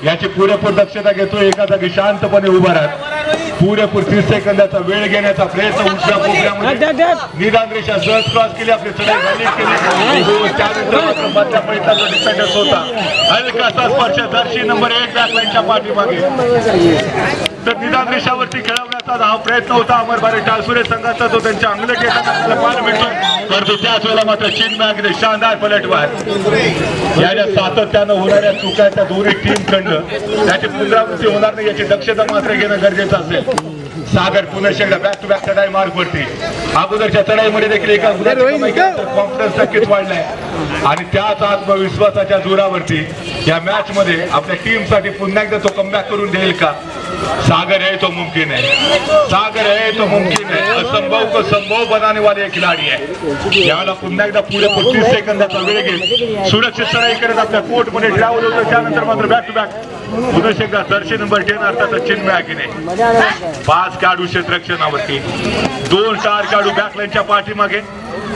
याची पुरेपूर दक्षता घेतोय. एका जागी शांतपणे उभा राहत पुरेपूर 30 सेकंदाचा वेळ घेण्याचा प्रयत्न उजव्या कोपऱ्यामध्ये निदान रेषा सहज क्रॉस केली, आपली चढाई व्हॅलिड केली. त्यानंतर मात्र मधल्या पैशाचा डिफेंडन्स होता. हलकासा स्पर्श जर्सी नंबर 1 बॅकलाईनच्या पाठीमागे. तर निदान रेषावरती खेळवण्याचा हा प्रयत्न होता अमर बारे टाळसुरे संघाचा, जो त्यांच्या अंगलट येताना आपल्याला पाहायला मिळतो. परंतु त्याच वेळेला मात्र चिन्मयाकडे शानदार पलटवार. या सातत्यानं होणाऱ्या चुकाच्या दोन्ही टीमकडनं त्याची पुनरावृत्ती होणार नाही याची दक्षता मात्र घेणं गरजेचं असेल. सागर पुन्हा शेकडा बॅक टू बॅक चढाई मार्ग वरती. अगोदरच्या चढाईमध्ये देखील एका कॉन्फिडन्स नक्कीच वाढलाय आणि त्याच आत्मविश्वासाच्या जोरावरती या मॅच मध्ये आपल्या टीम साठी पुन्हा एकदा तो कमबॅक करून देईल का? सागर है तो मुमकिन है, सागर है तो मुमकिन है. असंभव को संभव बनाने वाले एक खिलाडी आहे. यावेळेला पुन्हा एकदा पुरेपूर 30 सेकंदाचा वेळ घेत सुरक्षित चढाई करत आपल्या कोर्टमध्ये ट्रॅव्हल होतं. त्यानंतर मात्र बॅक टू बॅक पुन्हा एकदा जर्सी नंबर 10 अर्थात चिन्मय आगिने 5 खेळाडू क्षेत्ररक्षणावरती, 2 स्टार खेळाडू बॅकलाईनच्या पाठीमागे.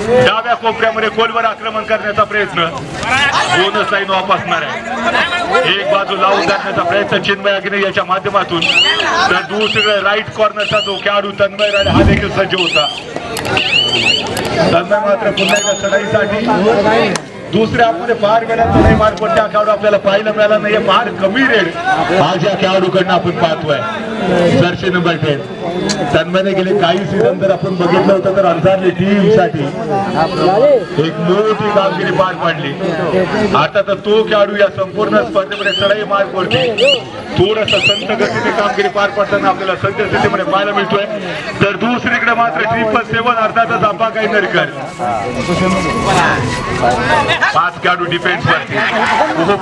डाव्या कोपऱ्यामध्ये खोलवर आक्रमण करण्याचा प्रयत्न, बोनस लाईन ऑफ असणार आहे. एक बाजू लावून टाकण्याचा प्रयत्न चिन्मय आगिने याच्या माध्यमातून, तर दुसरीकडे राईट कॉर्नरचा जो खेळाडू तन्मय राणे हा देखील सज्ज होता. तन्मय मात्र पुन्हा एकदा चढाईसाठी दुसऱ्या मध्ये फार वेळा चढाई मार्ग त्या खेळाडू आपल्याला पाहायला मिळाला नाहीये. फार कमी रेड आज या खेळाडूकडनं आपण पाहतोय. जर्सी नंबर 10 तन्मयने गेले काही सीझन जर आपण बघितलं होतं तर अंधारली टीम साठी एक मोठी कामगिरी पार पाडली. आता तर तो खेळाडू या संपूर्ण स्पर्धेमध्ये चढाई मार्ग वरती थोडस संत गतीने कामगिरी पार पाडताना आपल्याला सद्य स्थितीमध्ये पाहायला मिळतोय. तर दुसरीकडे मात्र 777 अर्थातच आपा कैनरकर 5 खेळाडू डिफेन्स वरती.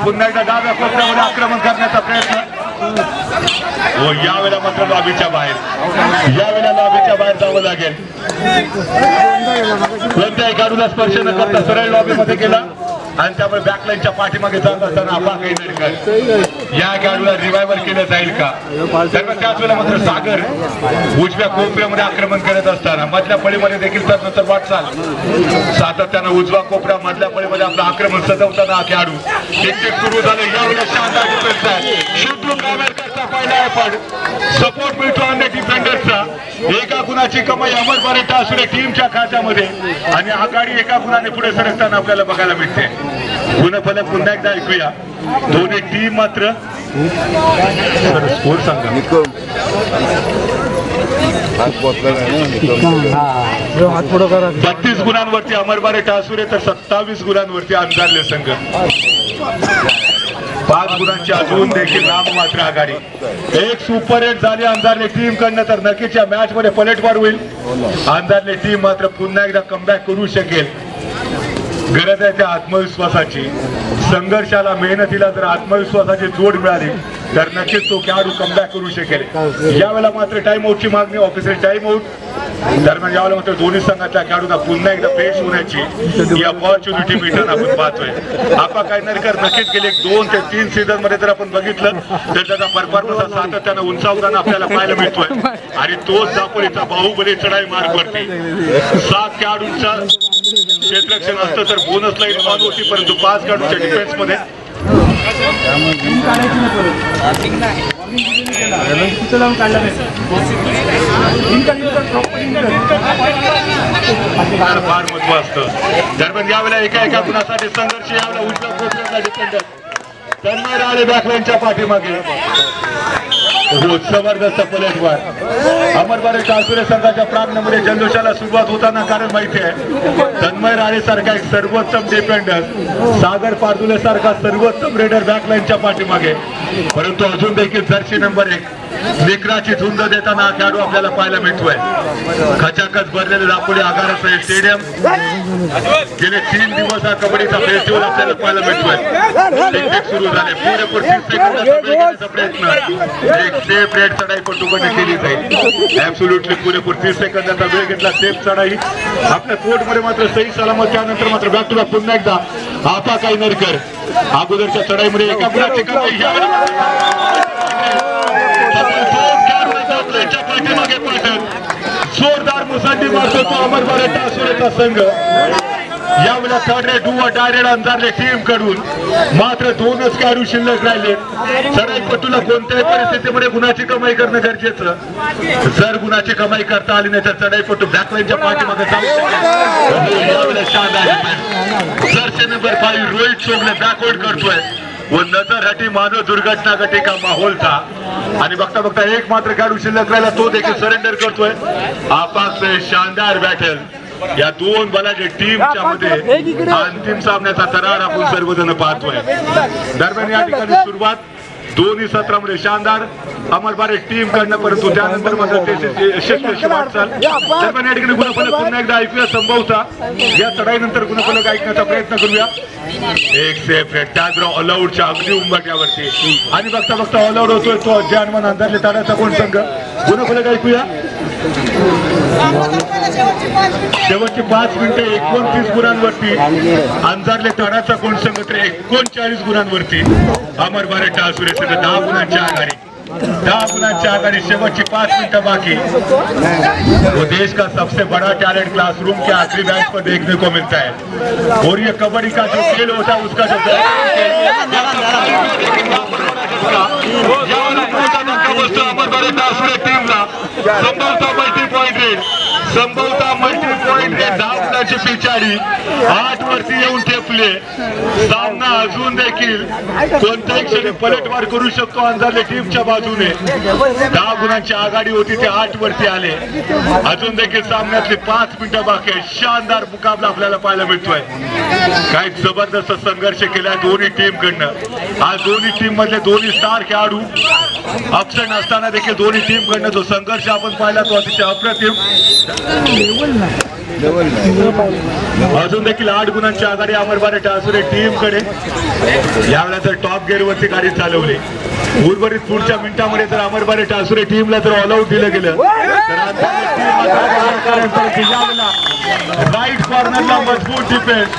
पुन्हा एकदा डाव्या कोपऱ्यामध्ये आक्रमण करण्याचा प्रयत्न. यावेळेला मात्र लॉबीच्या बाहेर, यावेळेला लॉबीच्या बाहेर जावं लागेल. कोणत्याही खेळाडूला स्पर्श न करता सरळ लॉबीमध्ये गेला आणि त्यामुळे बॅकलाईनच्या पाठीमागे जात असताना आपा कैनरकर या खेळाडूला रिवायवल केलं जाईल का? त्याच वेळेला मात्र सागर उजव्या कोपऱ्यामध्ये आक्रमण करत असताना मधल्या फळीमध्ये देखील त्यानंतर वाटचाल सातत्यानं उजवा कोपऱ्या मधल्या फळीमध्ये आपलं आक्रमण सजवताना हा खेळाडू एक सुरू झालं. यावेळेला शानदार डिफेन्स आहे. शिवू कामेरकरचा पहिला एफर्ट, सपोर्ट मिळतो अन्य डिफेंडरचा. एका गुणाची कमाई अमर बारे टाळसुरे टीमच्या खात्यामध्ये आणि आघाडी एका गुणाने पुढे सरकताना आपल्याला बघायला मिळते. गुणफलक पुन्हा एकदा ऐकूया. दोन्ही टीम मात्र स्कोर सांगा. 32 गुणांवरती अमरबारे टाळसुरे तर 27 गुणांवरती अंधारले संघ. 5 गुणांची अजून देखील नाममात्र आघाडी. एक सुपर हिट झाली अंधारले टीम कडनं तर नक्कीच या मॅच मध्ये पलटवार होईल. अंधारले टीम मात्र पुन्हा एकदा कमबॅक करू शकेल. गरज आहे त्या आत्मविश्वासाची. संघर्षाला मेहनतीला जर आत्मविश्वासाची जोड मिळाली तर नक्कीच तो खेळाडू कमबॅक करू शकेल. यावेळेला मात्र टाइम आउटची मागणी, ऑफिशियल टाइम आउट दरम्यान यावेळेला मात्र दोन्ही संघातल्या खेळाडूंना पुन्हा एकदा फ्रेश होण्याची ही ऑपॉर्च्युनिटी मिळताना आपण पाहतोय. आपा कैनरकर नक्कीच गेले 2 ते 3 सीझन मध्ये जर आपण बघितलं तर त्याचा परफॉर्मन्स सातत्यानं उंचावताना आपल्याला पाहायला मिळतोय. आणि तोच दापोलीचा बाहुबली चढाई मार्ग वरती 7 खेळाडूंचा क्षेत्ररक्षण असतं तर बोनस लाईन ऑन होती, परंतु 5 खेळाडूंच्या डिफेन्स मध्ये फार महत्व असतं. दरम्यान यावेळेला एका गुणासाठी संघर्ष. यावेळेला उजव्या कोपऱ्यातला डिफेंडर तन्मय राळे बॅकलाईनच्या पाठीमागे जबरदस्त पलटवार. अमरबारे टासुरे संघाच्या प्रांगणामध्ये जल्लोषाला सुरुवात होताना कारण माहिती आहे तन्मय राळे सारखा एक सर्वोत्तम डिफेंडर, सागर पारदुले सारखा सर्वोत्तम रेडर बॅकलाईनच्या पाठीमागे. परंतु अजून देखील जर्सी नंबर 1 निकराची झुंज देताना हा खेळाडू आपल्याला पाहायला मिळतोय. खचाखच भरलेले दापोली आगाराचं स्टेडियम गेले 3 दिवस हा कबड्डीचा फेस्टिवल आपल्याला पाहायला मिळतोय. सुरू झाले पुरेपूर 30 सेकंदाचा प्रयत्न एक सेफ रेड चढाई पटूकडे केली जाईल. ऍब्सोल्युटली पुरेपूर 30 सेकंदाचा वेळ घेतला सेफ चढाई आपल्या कोर्टमध्ये मात्र सही सलामत. त्यानंतर मात्र बॅक टू बॅक पुन्हा एकदा आपा काही नरकर अगोदरच्या चढाईमध्ये एका गुणाची कमाई पाठीमागे पाठक जोरदार मुसंडी मारतो तो अमरबारे टासुरेचा संघ. यावेळेला थर्ड रेड डू डायरेक्ट अंधारले टीम कडून मात्र 2च खेळाडू शिल्लक राहिले. चढाईपटूला कोणत्याही परिस्थितीमध्ये गुणाची कमाई करणं गरजेचं. जर गुणाची कमाई करता आली नाही तर चढाईपटू बॅकलाईनच्या पाठीमागे जाऊ शकेल. यावेळेला शानदार Jersey number 5 Rohit Chogle backward करतोय व नजर हटी मानव दुर्घटना घटे का माहोल था. आणि बघता बघता एक मात्र खेळाडू शिल्लक राहिला तो देखील सरेंडर करतोय. आपास शानदार बॅटल या 2 बलाढ्य टीमच्या मध्ये अंतिम सामन्याचा थरार आपण सर्वजण पाहतोय. दरम्यान या ठिकाणी सुरुवात दोन्ही सत्रामध्ये शानदार अमरबारे टीम कडनं, परंतु त्यानंतर मात्र यशस्वी वाटचाल. दरम्यान या ठिकाणी गुणफलक पुन्हा एकदा ऐकूया संभवता या चढाईनंतर गुणफलक ऐकण्याचा प्रयत्न करूया. एक सेफ रेड त्याचबरोबर ऑलआउटच्या अगदी उंबरठ्यावरती आणि बघता बघता ऑलआउट होतोय तो जानमान अंधारले ताडाचा कोण संघ. गुणफलक ऐकूया. शेवटची 5 मिनिटे 29 गुणांवरती अंधारले ताडाचा कोण संघ तर 39 गुणांवरती. अमरबारे टासुरे संघ 10 गुणांच्या आघाडी. 10 गुणांच्या आघाडी. शेवटची 5 मिनटं बाकी. वो देश का सबसे बड़ा टैलेंट क्लासरूम के आखिरी बेंच पर देखने को मिलता है और ये कबड्डी का जो खेल होता है उसका जो अमरबारे टासुरे टीमला संभवता मल्टी पॉइंट रेड 10 गुणाची पिछाडी 8 वरती येऊन ठेपले. सामना अजून देखील कोणत्याही क्षणी पलटवार करू शकतो अंधारले टीमच्या बाजूने. 10 गुणांची आघाडी होती ते 8 वरती आले. अजून देखील सामन्यातली 5 मिनिटं बाकी आहे. शानदार मुकाबला आपल्याला पाहायला मिळतोय. काय जबरदस्त संघर्ष केलाय दोन्ही टीम कडनं. आज दोन्ही टीम मधले दोन्ही स्टार खेळाडू अपसेट असताना देखील दोन्ही टीम कडनं जो संघर्ष आपण पाहिला तो अतिशय अप्रतिम. अजून देखील 8 गुणांची आघाडी अमरबारे टासुरे टीम कडे. यावेळेला जर टॉप गेअर वरती गाडी चालवली उर्वरित पुढच्या मिनिटांमध्ये जर अमरबारे टासुरे टीमला जर ऑलआउट दिलं गेलं तर राईट कॉर्नरला मजबूत डिफेन्स.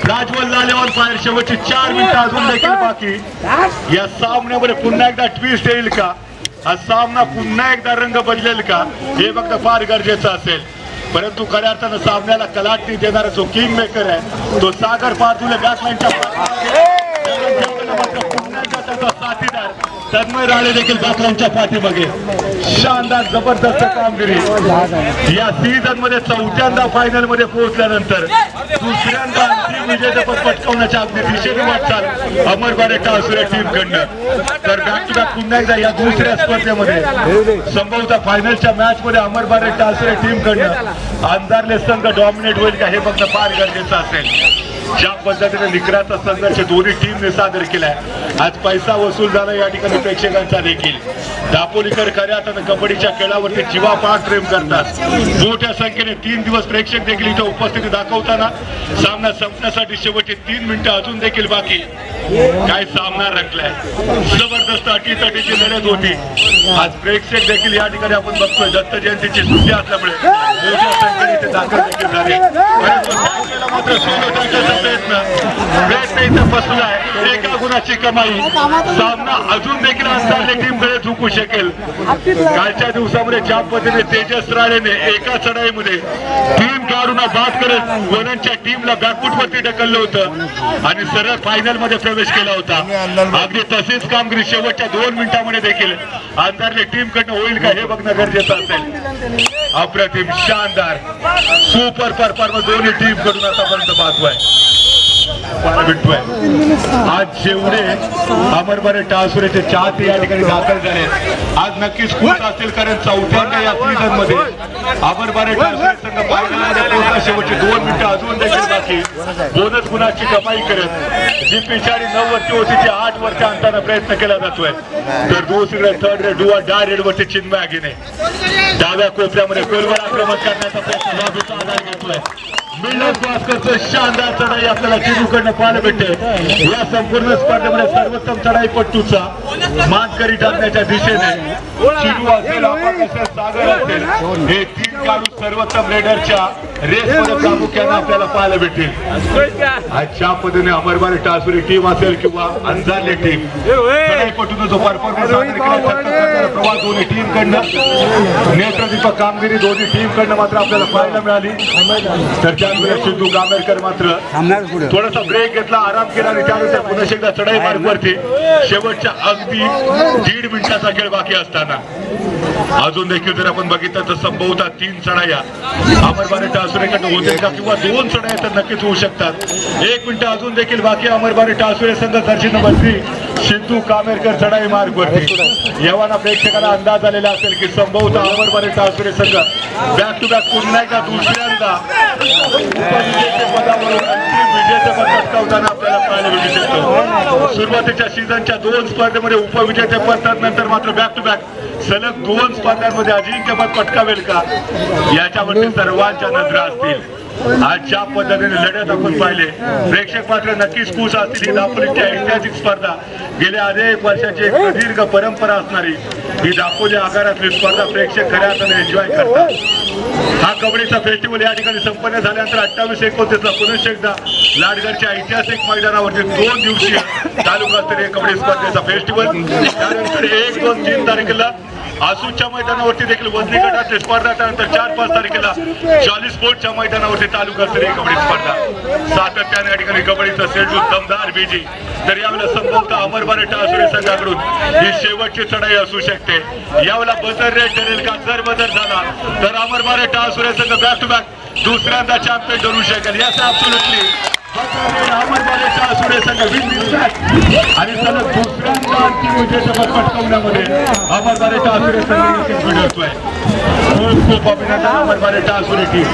राजवल लालेवाल फायर. शेवटची 4 मिनिटं अजून देखील बाकी. या सामन्यामध्ये पुन्हा एकदा ट्विस्ट येईल का? हा सामना पुन्हा एकदा रंग बदलेल का हे फक्त फार गरजेचं असेल. परंतु खऱ्या अर्थानं सामन्याला कलाटणी देणारा जो किंग मेकर आहे तो सागर पारदुले बॅकलाईनच्या साथीदार तन्मय राळे देखील बॅकलाईनच्या पाठीमागे. शानदार जबरदस्त कामगिरी. या सीझन मध्ये 4थ्यांदा फायनल मध्ये पोहोचल्यानंतर दुसऱ्यांदा अंतिम विजेतेपद पटकावण्याच्या अगदी दिशेने वाटचाल अमरबारे टासुरे टीम कडनं. तर बॅक टू बॅक पुन्हा एकदा या दुसऱ्या स्पर्धेमध्ये संभवतः फायनलच्या मॅच मध्ये अमरबारे टासुरे टीम कडनं अंधारले संघ डॉमिनेट होईल का हे फक्त फार गरजेचं असेल. ज्या पद्धतीने निकराचा संघर्ष दोन्ही टीमने सादर केलाय आज पैसा वसूल झाला या ठिकाणी प्रेक्षकांचा देखील. दापोलीकर खऱ्या अर्थानं कबड्डीच्या खेळावरती जीवापाड प्रेम करतात. मोठ्या संख्येने 3 दिवस प्रेक्षक देखील इथं उपस्थिती दाखवताना सामना संपण्यासाठी शेवटचे 3 मिनिटं अजून देखील बाकी. काय सामना रंगलाय. जबरदस्त अटीतटीची लढत होती. आज प्रेक्षक देखील या ठिकाणी आपण बघतोय दत्त जयंतीची सुट्टी असल्यामुळे मोठ्या संख्येने इथे दाखल देखील झाले. मात्र प्रयत्न इथं फसलाय. एका गुणाची कमाई. सामना अजून देखील अंधारले टीमकडे झुकू शकेल. कालच्या दिवसामध्ये ज्या पद्धतीने तेजस राळेने एका चढाईमध्ये टीम खेळाडूंना बाद करत वननच्या टीमला बॅकफुटवरती ढकललं होतं आणि सरळ फायनल मध्ये प्रवेश केला होता. अगदी तशीच कामगिरी शेवटच्या 2 मिनिटांमध्ये देखील अंधारले टीम कडनं होईल का हे बघणं गरजेचं असेल. अप्रतिम शानदार सुपर परफॉर्मन्स दोन्ही टीम कडून आतापर्यंत पाहतोय. पाहायला भेटतोय. आज जेवढे अमरबारे टासुरेचे चाहते या ठिकाणी दाखल झाले आज नक्कीच खुश असतील, कारण चौथ्यांदा या सीझन मध्ये अमरबारे टासुरे संघ फायनलमध्ये पोहोचला. शेवटचे 2 मिनिटं अजून देखील बाकी. बोनस गुणाची कमाई करत जी पिछाडी 9 वरती होती ती 8 वरती आणताना प्रयत्न केला जातोय. तर दुसरीकडे थर्ड रेड डुआ डाय रेड वरती चिन्मय आगीने डाव्या कोपऱ्यामध्ये गोलवर आक्रमण करण्याचा प्रयत्न बाजूचा आधार घेतोय. मिलर भास्करचं शानदार चढाई आपल्याला चिरूकडनं पाहायला भेटते. या संपूर्ण स्पर्धेमध्ये सर्वोत्तम चढाई पट्टूचा मानकरी टाकण्याच्या दिशेने चिरू असेल, आपण असेल, सागर असेल, हे 3 खेळाडू सर्वोत्तम रेडरच्या रेसमध्ये प्रामुख्याने आपल्याला पाहायला भेटतील. अशा पद्धतीने अमरबारे टासुरी टीम असेल किंवा अंजारले टीम चढाई पट्टूचा जो परफॉर्मन्स प्रवास दोन्ही टीम कडनं नेत्रदीपक कामगिरी दोन्ही टीम कडनं मात्र आपल्याला पाहायला मिळाली. तर त्यावेळेस सिद्धू कामेरकर मात्र थोडासा ब्रेक घेतला, आराम केला आणि त्यानंतर पुन्हा एकदा चढाई मार्गवरती शेवटच्या अगदी 1.5 मिनिटाचा खेळ बाकी असताना अजून देखील जर आपण बघितलं तर संभवतः 3 चढाया अमरबारे टासुरेकडनं होतील का किंवा 2 चढाया तर नक्कीच होऊ शकतात. 1 मिनिट अजून देखील बाकी. अमरबारे टासुरे संघ जर्सी नंबर 3 सिद्धू कामेरकर चढाई मार्गवरती. यावाना प्रेक्षकाला अंदाज आलेला असेल की संभवतः अमरबारे टासुरे संघ बॅक टू बॅक पुन्हा एकदा दुसऱ्यांदा पदावरून अंतिम विजेतेपद पटकावताना आपल्याला पाहायला भेटू शकतो. सुरुवातीच्या सीझनच्या 2 स्पर्धेमध्ये उपविजेतेपद, नंतर मात्र बॅक टू बॅक सलग 2 स्पर्धांमध्ये अजिंक्यपद पटकावेल का याच्यावरती सर्वांच्या नजरा असतील. आज ज्या पद्धतीने लढत आपण पाहिले प्रेक्षक मात्र नक्कीच खुश असतील. ही दापोलीची ऐतिहासिक स्पर्धा गेल्या अनेक वर्षाची एक प्रदीर्घ परंपरा असणारी ही दापोली आगारातली स्पर्धा प्रेक्षक खऱ्या अर्थाने एन्जॉय करतात. हा कबड्डीचा फेस्टिवल या ठिकाणी संपन्न झाल्यानंतर 28-29 पुनश्च एकदा लाडगडच्या ऐतिहासिक मैदानावरती 2 दिवसीय तालुकास्तरीय कबड्डी स्पर्धेचा फेस्टिवल, त्यानंतर 1, 2, 3 तारखेला आसूच्या मैदानावरती देखील वजनी गटाची स्पर्धा, त्यानंतर 4-5 तारखेला 40 फूटच्या मैदानावरती तालुकास्तरीय कबड्डी स्पर्धा. सातत्याने या ठिकाणी कबड्डीचं शेड्यूल दमदार बिजी. तर यावेळेला संभवतः अमरबारे टासुरे संघाकडून ही शेवटची चढाई असू शकते. यावेळेला बदल रेट ठरेल का? जर बदल झाला तर अमरबारे टासुरे संघ बॅक टू बॅक दुसऱ्यांदा चॅम्पियन ठरू शकेल. याचा ऍब्सोल्युटली अमरबारे टासुरे संघ आणि सलग दुसऱ्यांदा अंतिम विजेतेपद पटकावण्यामध्ये अमरबारे टासुरे संघ नक्कीच मिळवतोय. खूप खूप अभिनंदन अमरबारे टासुरे टीम.